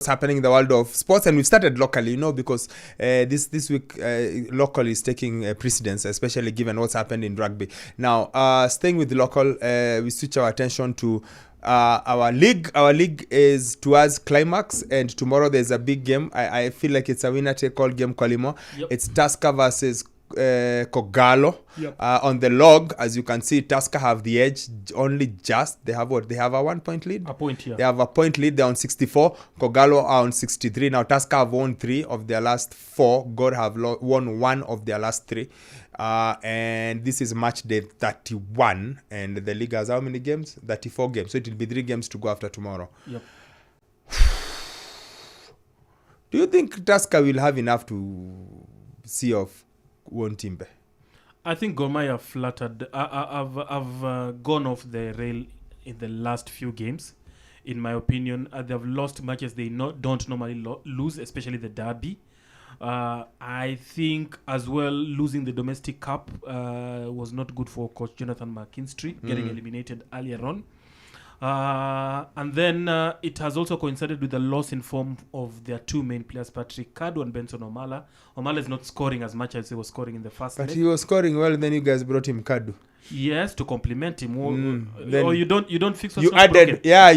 happening in the world of sports, and we've started locally, because this week local is taking precedence, especially given what's happened in rugby. Now, staying with local, we switch our attention to our league. Our league is towards climax, and tomorrow there's a big game. I feel like it's a winner take all game, Kwalimwa. Yep. It's Tusker versus Kogalo. Yep. On the log, as you can see, Tusker have the edge only just. They have what? They have a 1 point lead? A point, yeah. They have a point lead. They're on 64. Kogalo are on 63. Now, Tusker have won 3 of their last 4. God have won 1 of their last 3. And this is match day 31. And the league has how many games? 34 games. So it will be 3 games to go after tomorrow. Yep. Do you think Tusker will have enough to see off Wontimbe? I think Gor Mahia flattered. I've gone off the rail in the last few games. In my opinion, they've lost matches they don't normally lose, especially the derby. I think as well losing the domestic cup was not good for coach Jonathan McKinstry, getting eliminated earlier on. And then it has also coincided with the loss in form of their 2 main players, Patrick Kadu and Benson Omala. Omala is not scoring as much as he was scoring in the first leg. But he was scoring well, then you guys brought him Kadu. Yes, to complement him. Or you don't fix what's you not added broken. Yeah,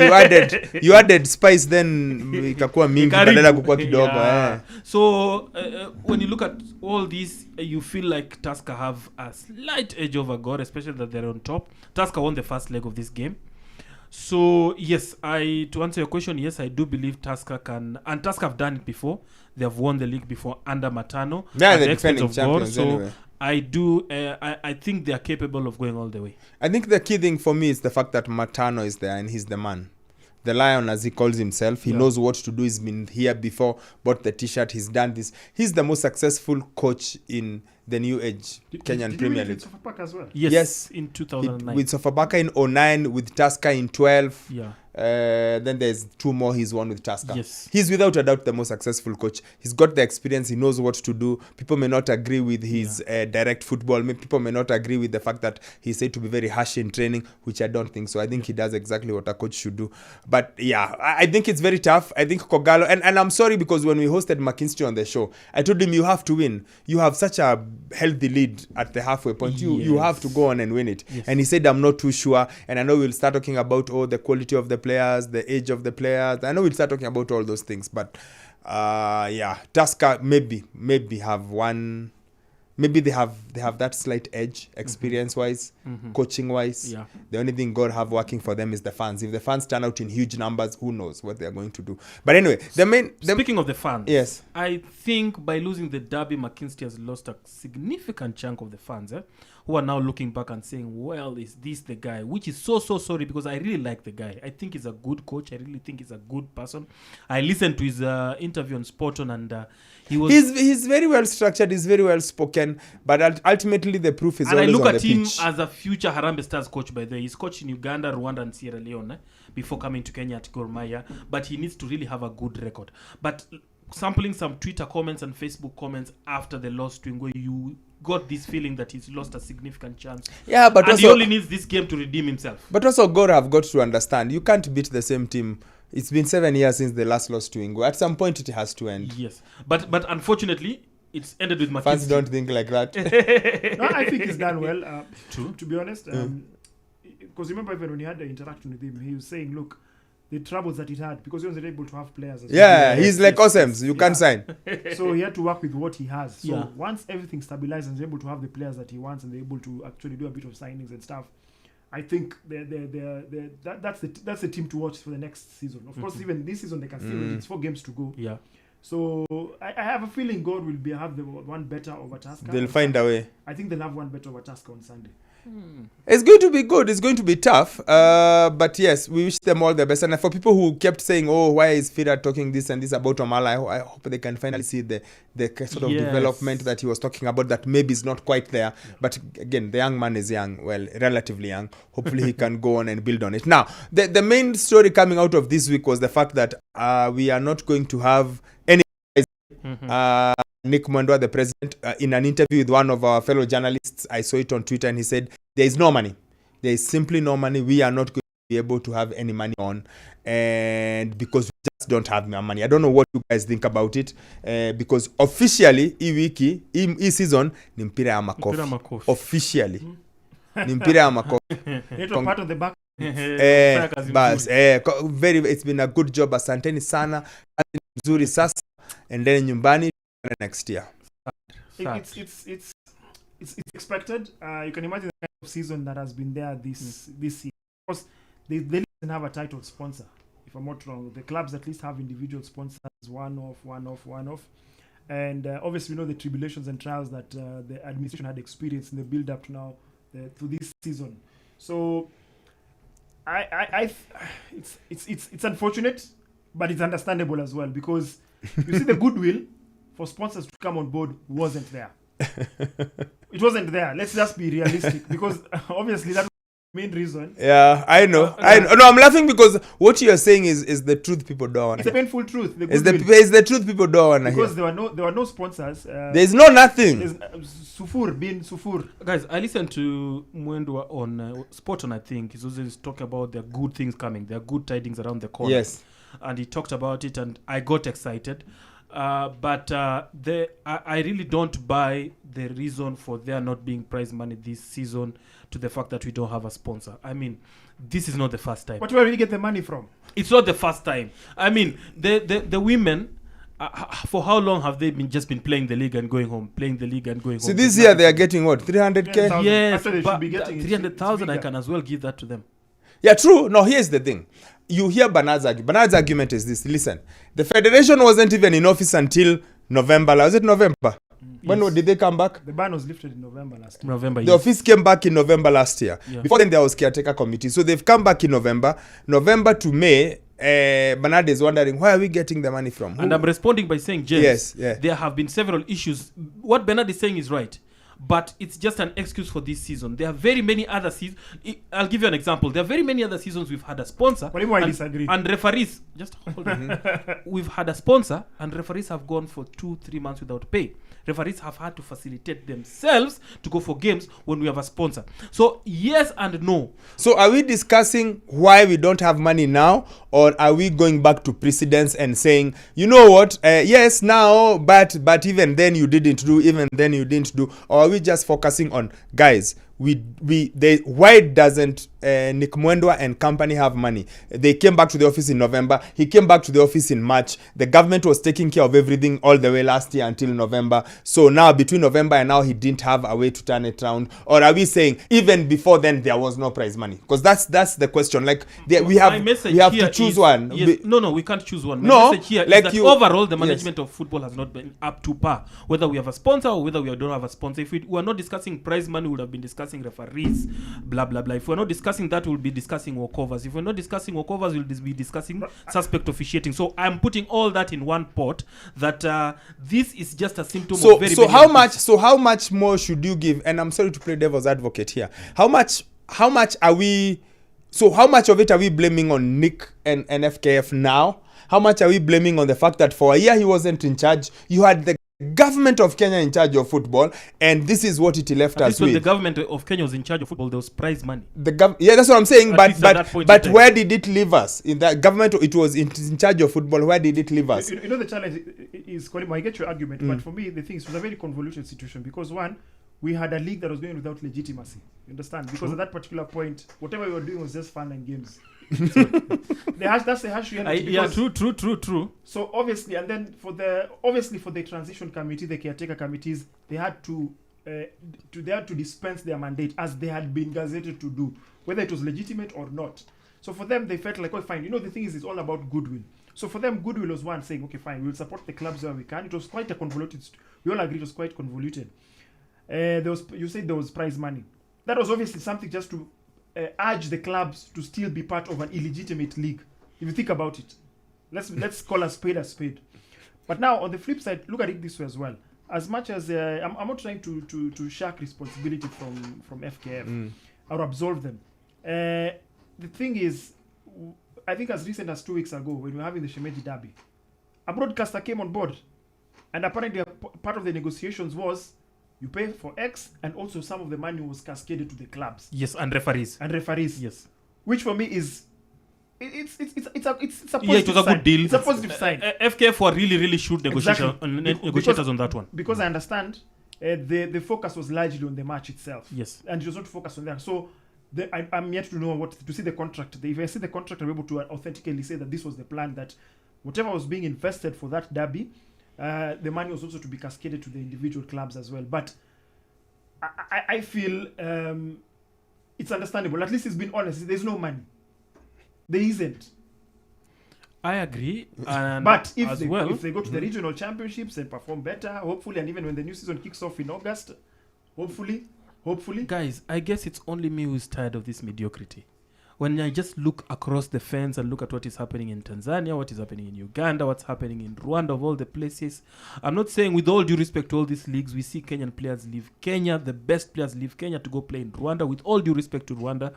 you added spice, then ikakuwa mingi badala kukua kidogo. So when you look at all these, you feel like Tusker have a slight edge over Gor, especially that they're on top. Tusker won the first leg of this game. So yes, to answer your question, yes, I do believe Tusker can, and Tusker have done it before. They have won the league before under Matano. Yeah, the defending champions. So anyway. I think they are capable of going all the way. I think the key thing for me is the fact that Matano is there and he's the man. The lion, as he calls himself. He knows what to do. He's been here before, bought the t-shirt. He's done this. He's the most successful coach in the new age Kenyan Premier League. Sofapaka as well? Yes, in 2009. With Sofapaka in 2009, with Tusker in 12. Yeah. Then there's 2 more he's won with Tusker. Yes. He's without a doubt the most successful coach. He's got the experience. He knows what to do. People may not agree with his direct football. People may not agree with the fact that he's said to be very harsh in training, which I don't think so. I think he does exactly what a coach should do. But yeah, I think it's very tough. I think Kogalo, and I'm sorry because when we hosted McKinstry on the show, I told him you have to win. You have such a healthy lead at the halfway point. You have to go on and win it. Yes. And he said, I'm not too sure. And I know we'll start talking about the quality of the players, the age of the players. I know we'll start talking about all those things, but Tusker maybe have one. Maybe they have that slight edge, experience-wise, coaching-wise. Yeah. The only thing God have working for them is the fans. If the fans turn out in huge numbers, who knows what they are going to do. But anyway, speaking of the fans, yes, I think by losing the derby, McKinstry has lost a significant chunk of the fans, who are now looking back and saying, well, is this the guy? Which is so sorry because I really like the guy. I think he's a good coach. I really think he's a good person. I listened to his interview on Sporton and he's very well structured. He's very well spoken. But ultimately, the proof is always on the pitch. And I look at him as a future Harambee Stars coach, by the way. He's coached in Uganda, Rwanda, and Sierra Leone before coming to Kenya at Gor Mahia. But he needs to really have a good record. But sampling some Twitter comments and Facebook comments after the loss to Ingwe, you got this feeling that he's lost a significant chance. Yeah, but and he only needs this game to redeem himself. But also, Gor have got to understand, you can't beat the same team. It's been 7 years since the last loss to Ingwe. At some point, it has to end. Yes. But unfortunately, it's ended with McKinstry. Fans don't think like that. No, I think he's done well, to be honest. Because remember, even when he had the interaction with him, he was saying, look, the troubles that he had, because he wasn't able to have players. He's like awesome. You can't sign. So he had to work with what he has. So once everything stabilizes and he's able to have the players that he wants and they're able to actually do a bit of signings and stuff, I think that's the team to watch for the next season. Of course, even this season they can still it's 4 games to go. Yeah. So I have a feeling God will have the one better over Tusker. They'll find a way. I think they'll have one better over Tusker on Sunday. It's going to be good. It's going to be tough. But yes, we wish them all the best. And for people who kept saying, oh, why is Fira talking this and this about Omala, I hope they can finally see the sort of development that he was talking about that maybe is not quite there. Yeah. But again, the young man is young, well, relatively young. Hopefully he can go on and build on it. Now, the main story coming out of this week was the fact that we are not going to have any Nick Mwendwa, the president, in an interview with one of our fellow journalists, I saw it on Twitter, and he said, there is no money. There is simply no money. We are not going be able to have any money on, and because we just don't have money. I don't know what you guys think about it, because officially hii wiki hii season ni mpira ya makofi. Officially ni mpira ya makofi. Part of the back. It's been a good job. Asanteni sana. Nzuri sasa, and then nyumbani next year. It's expected. You can imagine the kind of season that has been there this year. Of course, they didn't have a title sponsor. If I'm not wrong, the clubs at least have individual sponsors, one off. And obviously, we know the tribulations and trials that the administration had experienced in the build-up to now to this season. So, it's unfortunate, but it's understandable as well, because you see the goodwill for sponsors to come on board wasn't there. It wasn't there. Let's just be realistic, because obviously that's the main reason. Yeah, I know. No, I'm laughing because what you're saying is the truth people don't want. It's a painful truth. It's the truth people don't want to hear. Because there were no sponsors. There's nothing. Sufur bin Sufur. Guys, I listened to Mwendwa on Spot On, I think. He's always talking about there are good things coming. There are good tidings around the corner. Yes. And he talked about it, and I got excited. But I really don't buy the reason for there not being prize money this season to the fact that we don't have a sponsor. I mean, this is not the first time. But where will you get the money from? It's not the first time. I mean, the women, for how long have they just been playing the league and going home? Playing the league and going home. So this year they are getting what? 300K? Yes, They but should be getting 300,000, I can as well give that to them. Yeah, true. No, here's the thing. You hear Bernard's argument. Bernard's argument is this. Listen, the federation wasn't even in office until November. Was it November? When did they come back? The ban was lifted in November last year. The office came back in November last year. Yeah. Before then, there was caretaker committee. So they've come back in November. November to May, Bernard is wondering, where are we getting the money from? And I'm responding by saying, James, Yes, yeah. there have been several issues. What Bernard is saying is right, but it's just an excuse for this season. There are very many other seasons. I'll give you an example. There are very many other seasons we've had a sponsor. I disagree. And referees, just hold on. We've had a sponsor, and referees have gone for 2-3 months without pay. Referees have had to facilitate themselves to go for games when we have a sponsor. So yes and no. So are we discussing why we don't have money now, or are we going back to precedents and saying, you know what, yes now, but even then you didn't do, or are we just focusing on, guys, why doesn't Nick Mwendwa and company have money? They came back to the office in November. He came back to the office in March. The government was taking care of everything all the way last year until November. So now between November and now he didn't have a way to turn it around. Or are we saying even before then there was no prize money? Because that's the question. Like we have to choose one. Yes, no, we can't choose one. My message here is that overall the management of football has not been up to par. Whether we have a sponsor or whether we don't have a sponsor. If we are not discussing prize money, we would have been discussing referees, blah blah blah. If we're not discussing that, we'll be discussing walkovers. If we're not discussing walkovers, we'll be discussing suspect officiating. So I'm putting all that in one pot. That this is just a symptom of very. So how much more should you give? And I'm sorry to play devil's advocate here. How much are we? So how much of it are we blaming on Nick and FKF now? How much are we blaming on the fact that for a year he wasn't in charge? You had the government of Kenya in charge of football, and this is what it left us with. When the government of Kenya was in charge of football, there was prize money. Yeah, that's what I'm saying. But where did it leave us? In the government, it was in charge of football. Where did it leave us? You know the challenge is, Kwalimwa, I get your argument, but for me the thing is, it was a very convoluted situation, because one, we had a league that was going without legitimacy. You understand? Because at that particular point, whatever we were doing was just fun and games. So that's the harsh reality. Yeah, true. So obviously, and then for the transition committee, the caretaker committees, they had to dispense their mandate as they had been gazetted to do, whether it was legitimate or not. So for them, they felt like, oh, fine. You know, the thing is, it's all about goodwill. So for them, goodwill was one saying, okay, fine, we'll support the clubs where we can. It was quite a convoluted. We all agree it was quite convoluted. You said there was prize money. That was obviously something just to urge the clubs to still be part of an illegitimate league. If you think about it, let's call a spade a spade. But now on the flip side, look at it this way as well. As much as I'm not trying to shirk responsibility from FKF or absolve them. The thing is, I think as recent as 2 weeks ago, when we were having the Shemeji Derby, a broadcaster came on board, and apparently part of the negotiations was, you pay for X, and also some of the money was cascaded to the clubs. Yes, and referees. Yes. which for me is it's a positive Yeah, it was a sign. good deal. It's a positive sign. FKF were really shrewd negotiators on that one. Because I understand the focus was largely on the match itself. Yes. And it was not focused on that. So I'm yet to know to see the contract. If I see the contract, I'm able to authentically say that this was the plan, that whatever was being invested for that derby, the money was also to be cascaded to the individual clubs as well. But I feel it's understandable. At least it's been honest. There's no money. There isn't. I agree. And but if as they go to the Mhm. regional championships and perform better, hopefully, and even when the new season kicks off in August, hopefully. Guys, I guess it's only me who's tired of this mediocrity. When I just look across the fence and look at what is happening in Tanzania, what is happening in Uganda, what's happening in Rwanda, of all the places. I'm not saying, with all due respect to all these leagues, we see Kenyan players leave Kenya, the best players leave Kenya to go play in Rwanda, with all due respect to Rwanda.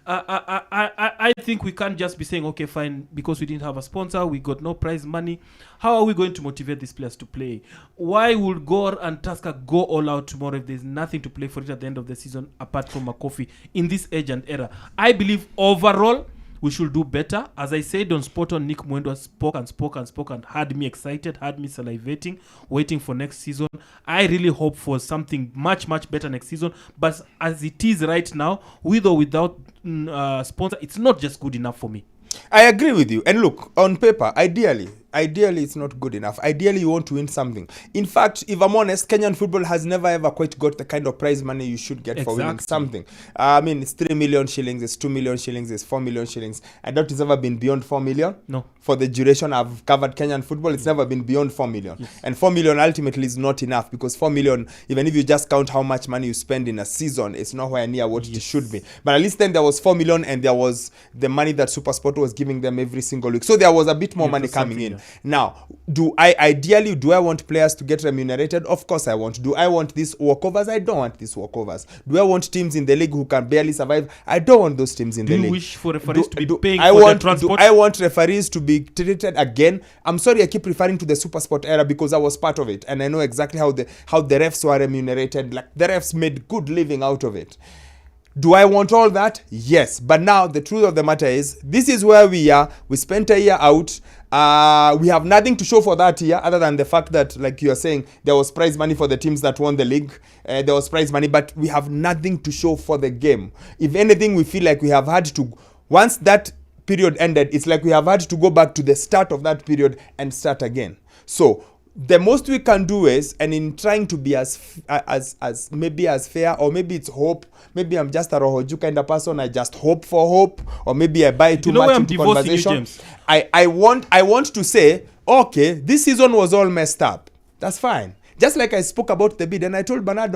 I think we can't just be saying, okay, fine, because we didn't have a sponsor, we got no prize money. How are we going to motivate these players to play? Why would Gor and Tusker go all out tomorrow if there's nothing to play for it at the end of the season apart from a coffee in this age and era? I believe overall we should do better. As I said on Spot On, Nick Mwendo spoke and had me excited, had me salivating, waiting for next season. I really hope for something much better next season. But as it is right now, with or without sponsor, it's not just good enough for me. I agree with you. And look, on paper, ideally it's not good enough. Ideally, you want to win something. In fact, if I'm honest, Kenyan football has never ever quite got the kind of prize money you should get for winning something. I mean, it's 3 million shillings, it's 2 million shillings, it's 4 million shillings. I doubt it's ever been beyond 4 million. No. For the duration I've covered Kenyan football, it's never been beyond 4 million. Yes. And 4 million ultimately is not enough, because 4 million, even if you just count how much money you spend in a season, it's nowhere near what it should be. But at least then there was 4 million, and there was the money that SuperSport was giving them every single week. So there was a bit more money coming in. Yeah. Now, do I want players to get remunerated? Of course I want. Do I want these walkovers? I don't want these walkovers. Do I want teams in the league who can barely survive? I don't want those teams in the league. Do you wish for referees to be paying for their transport? Do I want referees to be treated again? I'm sorry I keep referring to the SuperSport era, because I was part of it, and I know exactly how the refs were remunerated. Like, the refs made good living out of it. Do I want all that? Yes. But now the truth of the matter is, this is where we are. We spent a year out. We have nothing to show for that year, other than the fact that, like you are saying, there was prize money for the teams that won the league. There was prize money, but we have nothing to show for the game. If anything, we feel like we have had to, once that period ended, it's like we have had to go back to the start of that period and start again. So the most we can do is, and in trying to be as maybe as fair, or maybe it's hope, maybe I'm just a Rohoju kind of person, I just hope for hope, or maybe I buy too much into conversation. I want to say, okay, this season was all messed up. That's fine. Just like I spoke about the bid, and I told Bernard,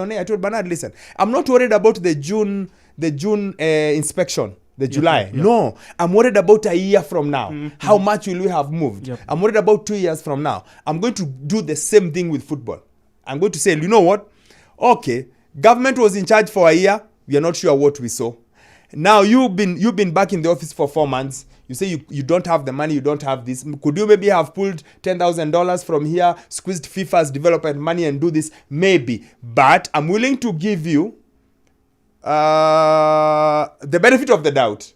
listen, I'm not worried about the June inspection. The July. Yeah. No, I'm worried about a year from now. Mm-hmm. How much will we have moved? Yep. I'm worried about 2 years from now. I'm going to do the same thing with football. I'm going to say, you know what? Okay, government was in charge for a year. We are not sure what we saw. Now you've been back in the office for 4 months. You say you don't have the money, you don't have this. Could you maybe have pulled $10,000 from here, squeezed FIFA's development money and do this? Maybe. But I'm willing to give you the benefit of the doubt.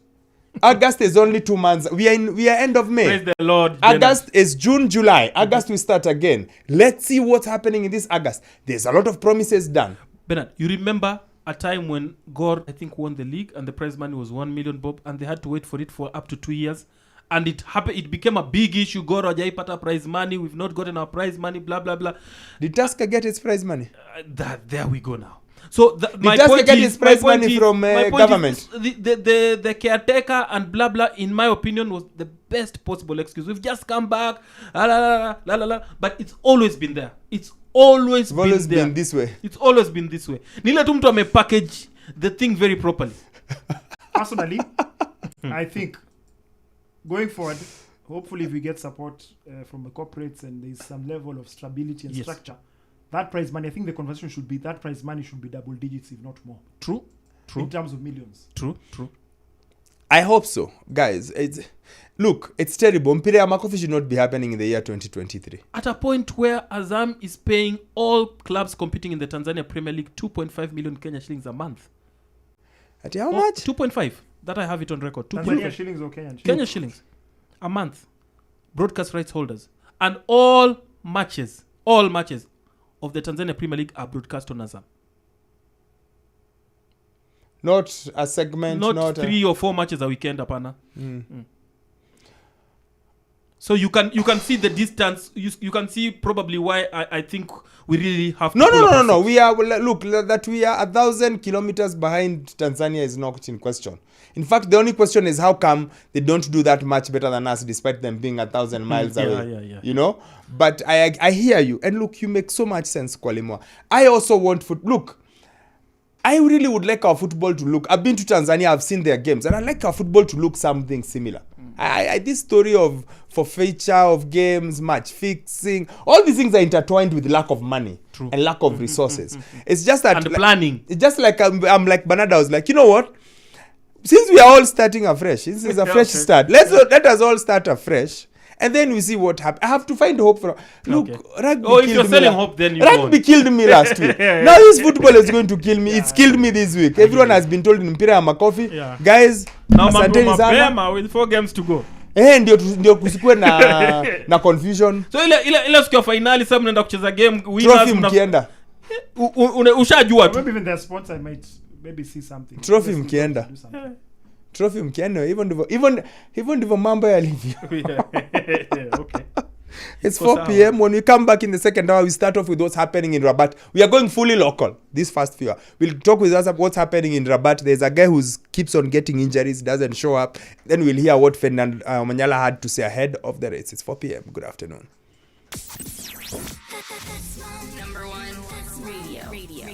August is only 2 months. We are end of May. Praise the Lord. August is June, July. August we start again. Let's see what's happening in this August. There's a lot of promises done. Bernard, you remember a time when Gor, I think, won the league and the prize money was 1 million bob, and they had to wait for it for up to 2 years, and it became a big issue. Gor hajaipata prize money. We've not gotten our prize money. Blah blah blah. Did Tusker get its prize money? There we go now. So my point is, prize money from government. The caretaker and blah blah, in my opinion, was the best possible excuse. We've just come back, but it's always been there. It's always been this way. It's always been this way. Nile tu mtu package the thing very properly. Personally, I think going forward, hopefully if we get support from the corporates and there's some level of stability and structure, that prize money, I think the conversation should be that prize money should be double digits, if not more. True. In terms of millions. True. I hope so, guys. It's terrible. Mpira ya makofi should not be happening in the year 2023. At a point where Azam is paying all clubs competing in the Tanzania Premier League 2.5 million Kenya shillings a month. At how much? 2.5. That I have it on record. Tanzania shillings or Kenyan shillings? Kenya shillings. A month. Broadcast rights holders. And all matches of the Tanzania Premier League are broadcast on Azam. Not a segment, not 3 or 4 matches a weekend, apana. So you can see the distance. You can see probably why I think we really have to. No. We are that we are 1,000 kilometers behind Tanzania is not in question. In fact, the only question is how come they don't do that much better than us, despite them being 1,000 miles away. Yeah. You know. But I hear you, and look, you make so much sense, Kwalimwa. I also want I really would like our football to look. I've been to Tanzania, I've seen their games, and I like our football to look something similar. This story of forfeiture of games, match fixing, all these things are intertwined with lack of money. True. And lack of resources. It's just that and planning. It's just like I'm like Bernardo. I was like, you know what? Since we are all starting afresh, this is a fresh start. Let us all start afresh. And then we see what happens. I have to find hope for. Look, rugby if you're selling hope, then rugby killed me last week. Now this football is going to kill me. It's killed me this week. Everyone has been told in Mpira ya Makofi, guys. Now mapema with 4 games to go. Ndio kusikue na confusion. So ile siku ya finali sasa mnaenda kucheza game trophy mkienda. Ushajua tu. Maybe even their sponsor might see something. Trophy mkienda. Trophy mkienda hivyo ndivyo mambo yalivyo. Okay. It's 4 p.m. When we come back in the second hour, we start off with what's happening in Rabat. We are going fully local this first few hours. We'll talk with us about what's happening in Rabat. There's a guy who keeps on getting injuries, doesn't show up. Then we'll hear what Fernand Manyala had to say ahead of the race. It's 4 p.m. Good afternoon.